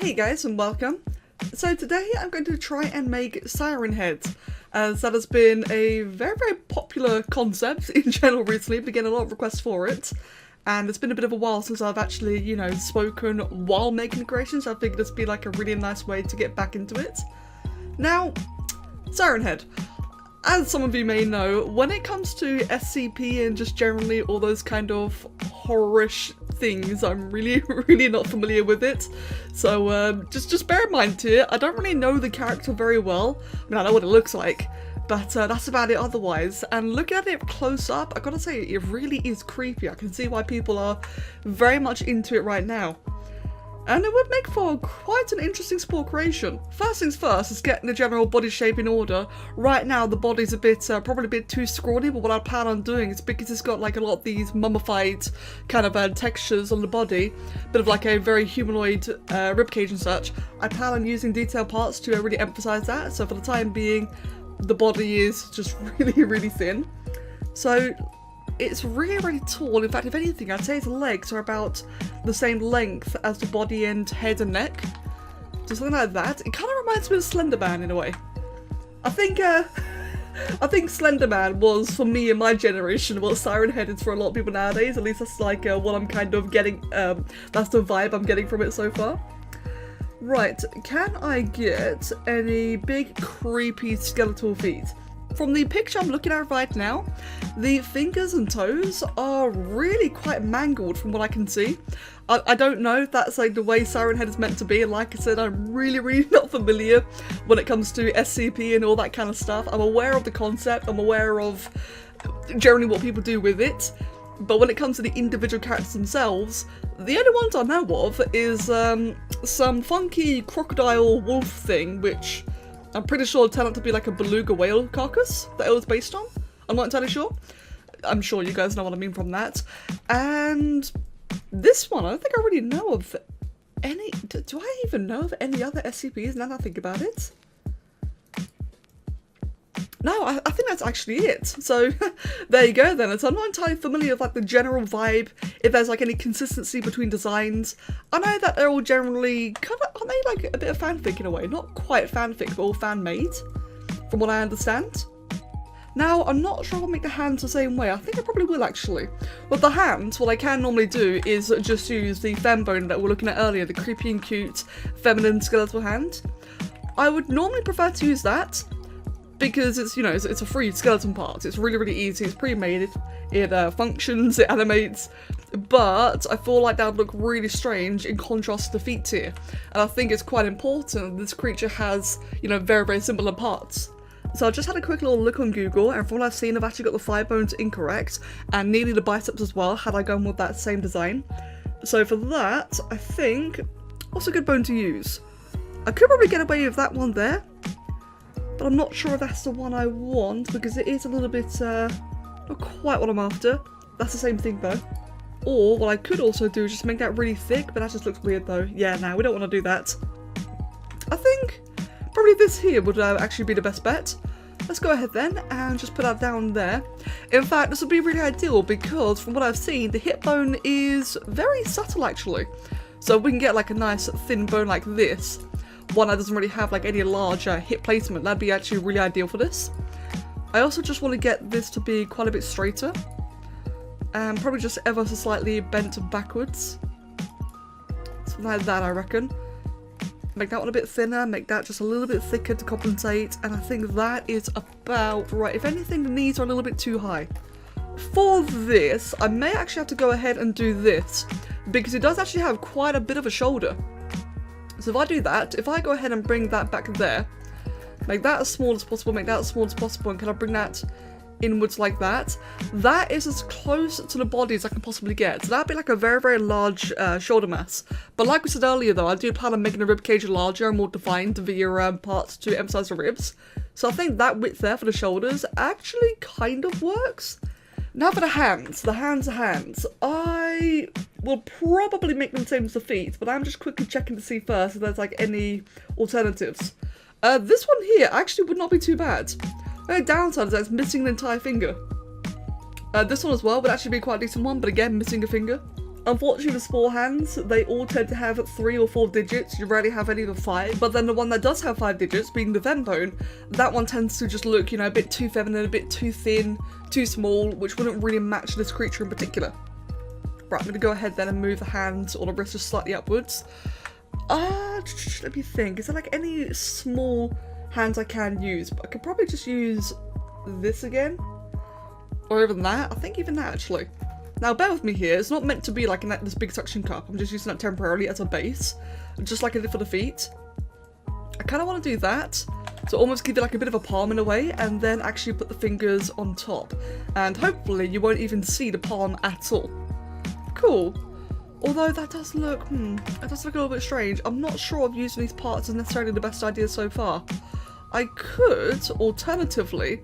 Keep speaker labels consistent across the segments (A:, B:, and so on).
A: Hey guys and welcome. So today I'm going to try and make Siren heads, as that has been a very popular concept in general recently. I've been getting a lot of requests for it, and it's been a bit of a while since I've actually, spoken while making the creation, so I figured this would be like a really nice way to get back into it. Now, Siren head. As some of you may know, when it comes to SCP and just generally all those kind of horror-ish things, I'm really not familiar with it. So just bear in mind here, I don't really know the character very well. I mean, I know what it looks like, but that's about it otherwise. And looking at it close up, I gotta say, it really is creepy. I can see why people are very much into it right now. And it would make for quite an interesting Spore creation. First things first is getting the general body shape in order. Right now the body's a bit, probably a bit too scrawny, but what I plan on doing is, because it's got like a lot of these mummified kind of textures on the body, bit of like a very humanoid ribcage and such, I plan on using detailed parts to really emphasize that. So for the time being, the body is just really thin. So it's really tall. In fact, if anything, I'd say its legs are about the same length as the body and head and neck. So something like that. It kind of reminds me of Slender Man in a way. I think Slender Man was, for me in my generation, what Siren Head is for a lot of people nowadays. At least that's like what I'm kind of getting, that's the vibe I'm getting from it so far. Right, can I get any big creepy skeletal feet? From the picture I'm looking at right now, the fingers and toes are really quite mangled from what I can see. I don't know if that's like the way Siren Head is meant to be, and like I said, I'm really not familiar when it comes to SCP and all that kind of stuff. I'm aware of the concept, I'm aware of generally what people do with it, but when it comes to the individual characters themselves, the only ones I know of is some funky crocodile wolf thing, which I'm pretty sure it turned out to be like a beluga whale carcass that it was based on. I'm not entirely sure. I'm sure you guys know what I mean from that. And this one, I don't think I really know of any... Do I even know of any other SCPs now that I think about it? No, I think that's actually it. So there you go then. So I'm not entirely familiar with like the general vibe, if there's like any consistency between designs. I know that they're all generally kind of, aren't they like a bit of fanfic in a way? Not quite fanfic, but all fan-made, from what I understand. Now, I'm not sure if I'll make the hands the same way. I think I probably will actually. With the hands, what I can normally do is just use the fem bone that we were looking at earlier, the creepy and cute feminine skeletal hand. I would normally prefer to use that, because it's, it's a free skeleton part. It's really easy, it's pre-made, it functions, it animates, but I feel like that would look really strange in contrast to the feet here. And I think it's quite important that this creature has, very similar parts. So I just had a quick little look on Google, and from what I've seen, I've actually got the thigh bones incorrect, and nearly the biceps as well, had I gone with that same design. So for that, I think, what's a good bone to use? I could probably get away with that one there, but I'm not sure if that's the one I want, because it is a little bit, not quite what I'm after. That's the same thing though. Or what I could also do is just make that really thick, but that just looks weird though. Yeah, no, we don't want to do that. I think probably this here would actually be the best bet. Let's go ahead then and just put that down there. In fact, this would be really ideal because from what I've seen, the hip bone is very subtle actually. So we can get like a nice thin bone like this, one that doesn't really have like any large hip placement. That'd be actually really ideal for this. I also just want to get this to be quite a bit straighter, and probably just ever so slightly bent backwards, something like that I reckon. Make that one a bit thinner, make that just a little bit thicker to compensate, and I think that is about right. If anything, the knees are a little bit too high. For this, I may actually have to go ahead and do this, because it does actually have quite a bit of a shoulder. So if I do that, if I go ahead and bring that back there, make that as small as possible, make that as small as possible, and can I bring that inwards like that? That is as close to the body as I can possibly get. So that'd be like a very large shoulder mass. But like we said earlier though, I do plan on making the rib cage larger and more defined via parts to emphasize the ribs. So I think that width there for the shoulders actually kind of works. Now for the hands are hands. I will probably make them the same as the feet, but I'm just quickly checking to see first if there's like any alternatives. This one here actually would not be too bad. The only downside is that it's missing an entire finger. This one as well would actually be quite a decent one, but again, missing a finger. Unfortunately, the Spore hands, they all tend to have 3 or 4 digits. You rarely have any with 5. But then the one that does have 5 digits, being the Vembone, that one tends to just look, you know, a bit too feminine, a bit too thin, too small, which wouldn't really match this creature in particular. Right, I'm going to go ahead then and move the hands or the wrist just slightly upwards. Let me think. Is there like any small hands I can use? But I could probably just use this again. Or even that. I think even that actually. Now bear with me here, it's not meant to be like this big suction cup, I'm just using that temporarily as a base, just like I did for the feet. I kind of want to do that, to almost give it like a bit of a palm in a way, and then actually put the fingers on top. And hopefully you won't even see the palm at all. Cool. Although that does look, that does look a little bit strange. I'm not sure if using these parts is necessarily the best idea so far. I could, alternatively,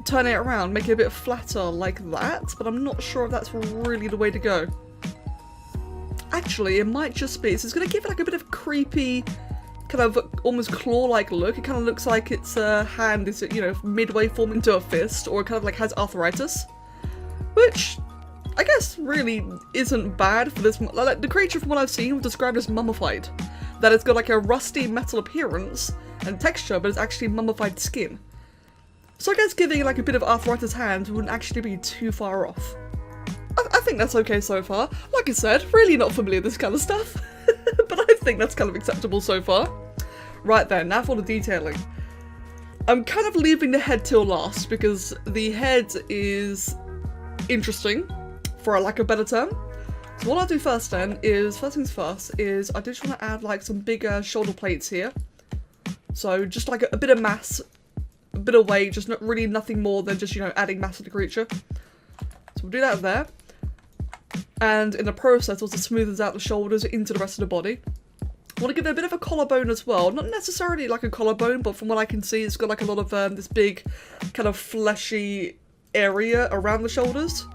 A: turn it around, make it a bit flatter like that, but I'm not sure if that's really the way to go. Actually, it might just be, so it's going to give it like a bit of creepy, kind of almost claw-like look. It kind of looks like its hand is, you know, midway formed into a fist, or it kind of like has arthritis, which I guess really isn't bad for this. Like, the creature from what I've seen was described as mummified, that it's got like a rusty metal appearance and texture, but it's actually mummified skin. So I guess giving like a bit of arthritis hand wouldn't actually be too far off. I think that's okay so far. Like I said, really not familiar with this kind of stuff, but I think that's kind of acceptable so far. Right then, now for the detailing. I'm kind of leaving the head till last because the head is interesting, for lack of a better term. So what I'll do first then is, first things first, is I just want to add like some bigger shoulder plates here. So just like a bit of mass, a bit of weight, just not really nothing more than just, you know, adding mass to the creature. So we'll do that there. And in the process, also smooths out the shoulders into the rest of the body. I want to give it a bit of a collarbone as well. Not necessarily like a collarbone, but from what I can see, it's got like a lot of this big kind of fleshy area around the shoulders.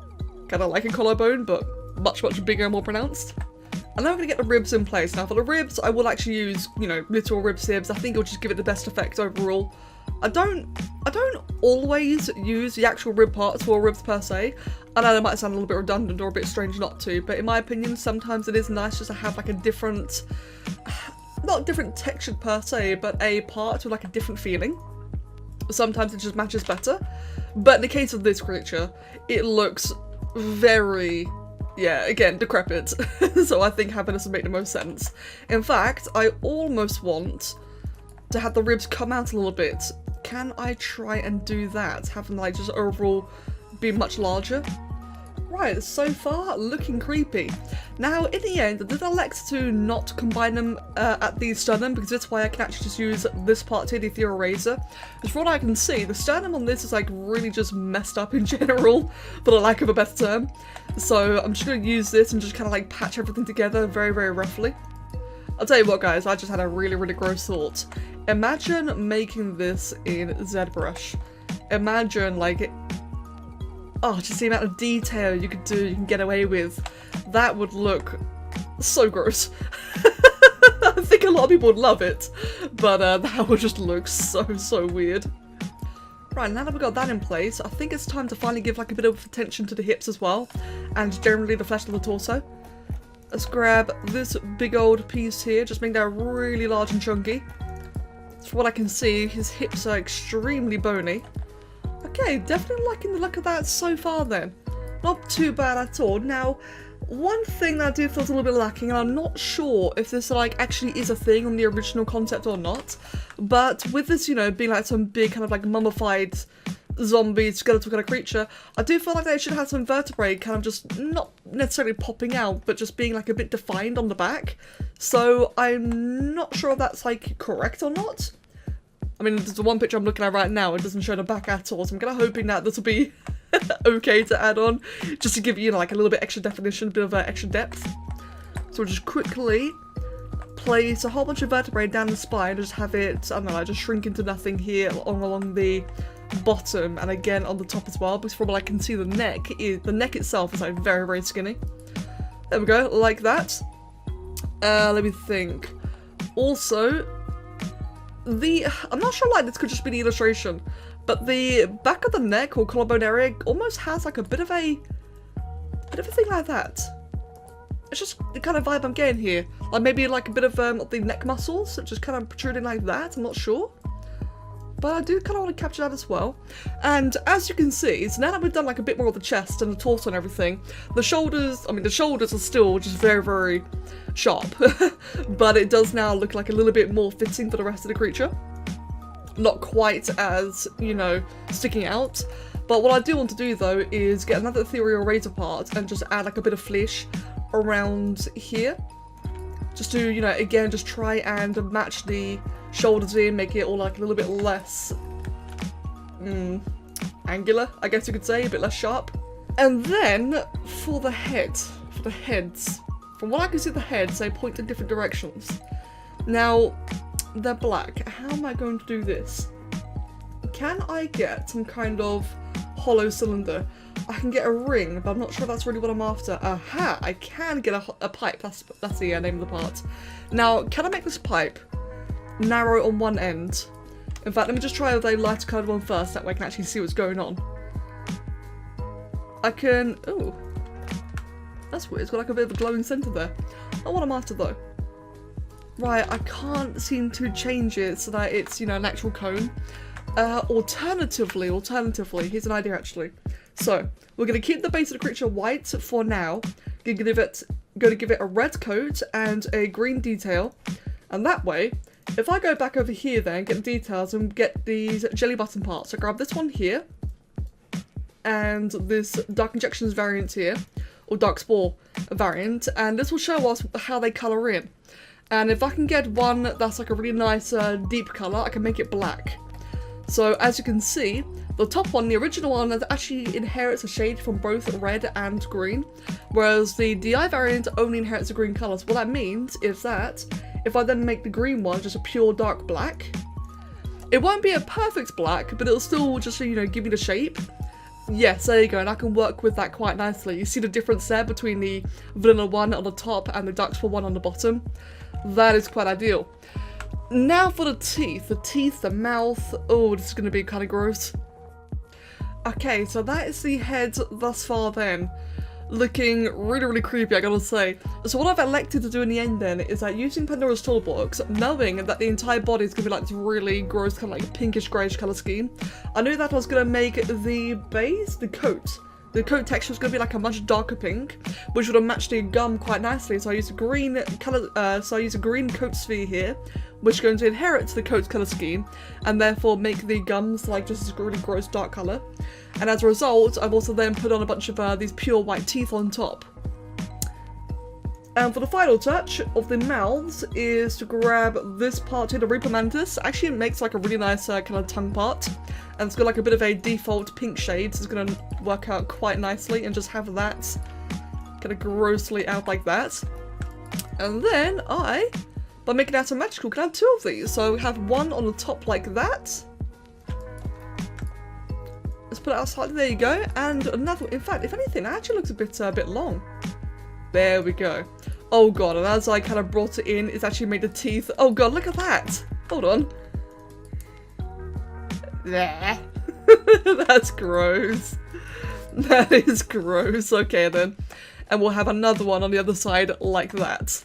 A: Kind of like a collarbone, but much, much bigger and more pronounced. And then we're going to get the ribs in place. Now for the ribs, I will actually use, you know, literal rib sibs. I think it'll just give it the best effect overall. I don't always use the actual rib parts for ribs per se. I know that might sound a little bit redundant or a bit strange not to, but in my opinion, sometimes it is nice just to have like a different, not different texture per se, but a part with like a different feeling. Sometimes it just matches better. But in the case of this creature, it looks very, yeah, again, decrepit. So I think having this would make the most sense. In fact, I almost want to have the ribs come out a little bit. Can I try and do that? Having like just overall be much larger? Right, so far looking creepy. Now in the end, I did elect to not combine them at the sternum because that's why I can actually just use this part here, the ethereal razor. Because from what I can see, the sternum on this is like really just messed up in general, for the lack of a better term. So I'm just going to use this and just kind of like patch everything together very, very roughly. I'll tell you what guys, I just had a really, really gross thought. Imagine making this in ZBrush. Imagine like, oh, just the amount of detail you could do, you can get away with. That would look so gross. I think a lot of people would love it, but that would just look so, so weird. Right, now that we've got that in place, I think it's time to finally give like a bit of attention to the hips as well, and generally the flesh of the torso. Let's grab this big old piece here, just make that really large and chunky. So from what I can see, his hips are extremely bony. Okay, definitely liking the look of that so far then. Not too bad at all. Now, one thing that I do feel is a little bit lacking, and I'm not sure if this like actually is a thing on the original concept or not, but with this, you know, being like some big kind of like mummified zombie skeletal kind of creature, I do feel like they should have some vertebrae kind of just not necessarily popping out, but just being like a bit defined on the back. So I'm not sure if that's like correct or not. I mean, there's the one picture I'm looking at right now, it doesn't show the back at all, so I'm kind of hoping that this will be okay to add on, just to give you know, like a little bit extra definition, a bit of extra depth. So we'll just quickly place a whole bunch of vertebrae down the spine, and just have it, I don't know, like just shrink into nothing here along the bottom, and again on the top as well, because from what I can see the neck itself is like very, very skinny. There we go, like that. Let me think. Also, I'm not sure like this could just be the illustration, but the back of the neck or collarbone area almost has like a bit of a thing like that. it's just the kind of vibe I'm getting here. Like maybe like a bit of the neck muscles, just kind of protruding like that, I'm not sure. But I do kind of want to capture that as well. And as you can see, so now that we've done like a bit more of the chest and the torso and everything, the shoulders are still just very, very sharp. But it does now look like a little bit more fitting for the rest of the creature. Not quite as, you know, sticking out. But what I do want to do though is get another ethereal razor part and just add like a bit of flesh around here. Just to, you know, again, just try and match the shoulders in, make it all like a little bit less angular, I guess you could say, a bit less sharp. And then for the heads, from what I can see, the heads, they point in different directions. Now, they're black. How am I going to do this? Can I get some kind of hollow cylinder? I can get a ring, but I'm not sure that's really what I'm after. Aha! I can get a pipe. That's the name of the part. Now, can I make this pipe narrow on one end? In fact, let me just try with a lighter coloured one first, that way I can actually see what's going on. I can... oh, that's weird, it's got like a bit of a glowing centre there. Not what I'm after though. Right, I can't seem to change it so that it's, you know, an actual cone. Alternatively, here's an idea actually. So, we're going to keep the base of the creature white for now. Going to give it a red coat and a green detail. And that way, if I go back over here then, get the details and get these jelly button parts. So grab this one here. And this Dark Injections variant here. Or Dark Spore variant. And this will show us how they colour in. And if I can get one that's like a really nice deep colour, I can make it black. So as you can see, the top one, the original one, actually inherits a shade from both red and green, whereas the DI variant only inherits a green colour. So what that means is that if I then make the green one just a pure dark black, it won't be a perfect black, but it'll still just, you know, give me the shape. Yes, there you go, and I can work with that quite nicely. You see the difference there between the vanilla one on the top and the Dark Spore one on the bottom? That is quite ideal. Now for the teeth, the mouth. Oh, this is going to be kind of gross. Okay, so that is the head thus far then. Looking really, really creepy, I gotta say. So what I've elected to do in the end then is that using Pandora's Toolbox, knowing that the entire body is going to be like this really gross kind of like pinkish greyish colour scheme, I knew that I was going to make the base, the coat texture was going to be like a much darker pink, which would have matched the gum quite nicely. So I used a green colour, so I used a green coat sphere here, which is going to inherit the coat's colour scheme, and therefore make the gums like just this really gross dark colour. And as a result, I've also then put on a bunch of these pure white teeth on top. And for the final touch of the mouths is to grab this part here, the Reaper Mantis. Actually, it makes like a really nice kind of tongue part. And it's got like a bit of a default pink shade, so it's going to work out quite nicely and just have that kind of grossly out like that. And then by making it asymmetrical, can have two of these. So we have one on the top like that. Let's put it out slightly, there you go. And another, in fact, if anything, it actually looks a bit long. There we go. Oh god, and as I kind of brought it in, it's actually made the teeth. Oh god, look at that. Hold on. There. That's gross. That is gross. Okay then. And we'll have another one on the other side like that.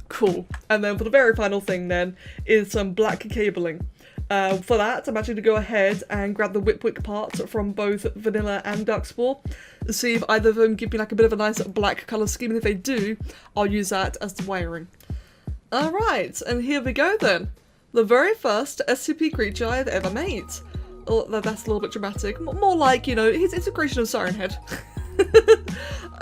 A: Cool. And then for the very final thing then is some black cabling. For that, I'm actually going to go ahead and grab the Whipwick parts from both Vanilla and Dark Spore. See if either of them give me like a bit of a nice black colour scheme, and if they do, I'll use that as the wiring. Alright, and here we go then. The very first SCP creature I've ever made. Oh, that's a little bit dramatic. More like, you know, it's a creation of Siren Head.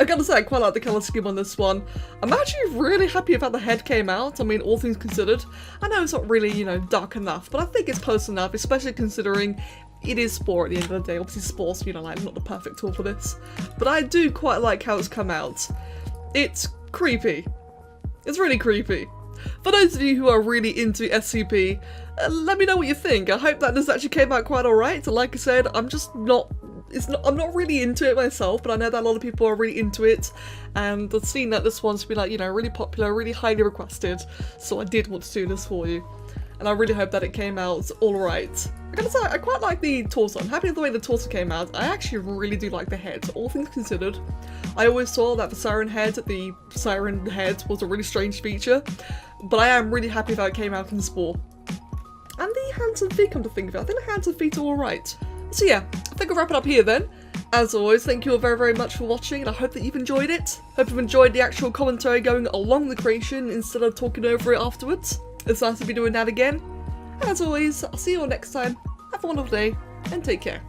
A: I gotta say, I quite like the colour scheme on this one. I'm actually really happy about the head came out. I mean, all things considered. I know it's not really, you know, dark enough, but I think it's close enough, especially considering it is Spore at the end of the day. Obviously, Spore's, you know, like, not the perfect tool for this. But I do quite like how it's come out. It's creepy. It's really creepy. For those of you who are really into SCP, let me know what you think. I hope that this actually came out quite alright. Like I said, I'm not really into it myself, but I know that a lot of people are really into it, and I've seen that this one's been like, you know, really popular, really highly requested, so I did want to do this for you. and I really hope that it came out alright. I gotta say, I quite like the torso. I'm happy with the way the torso came out. I actually really do like the head, all things considered. I always saw that the Siren head was a really strange feature, but I am really happy that it came out in Spore. And the hands and feet, come to think of it, I think the hands and feet are alright. So yeah, I think I'll wrap it up here then. As always, thank you all very, very much for watching, and I hope that you've enjoyed it. Hope you've enjoyed the actual commentary going along the creation instead of talking over it afterwards. It's nice to be doing that again. And as always, I'll see you all next time. Have a wonderful day, and take care.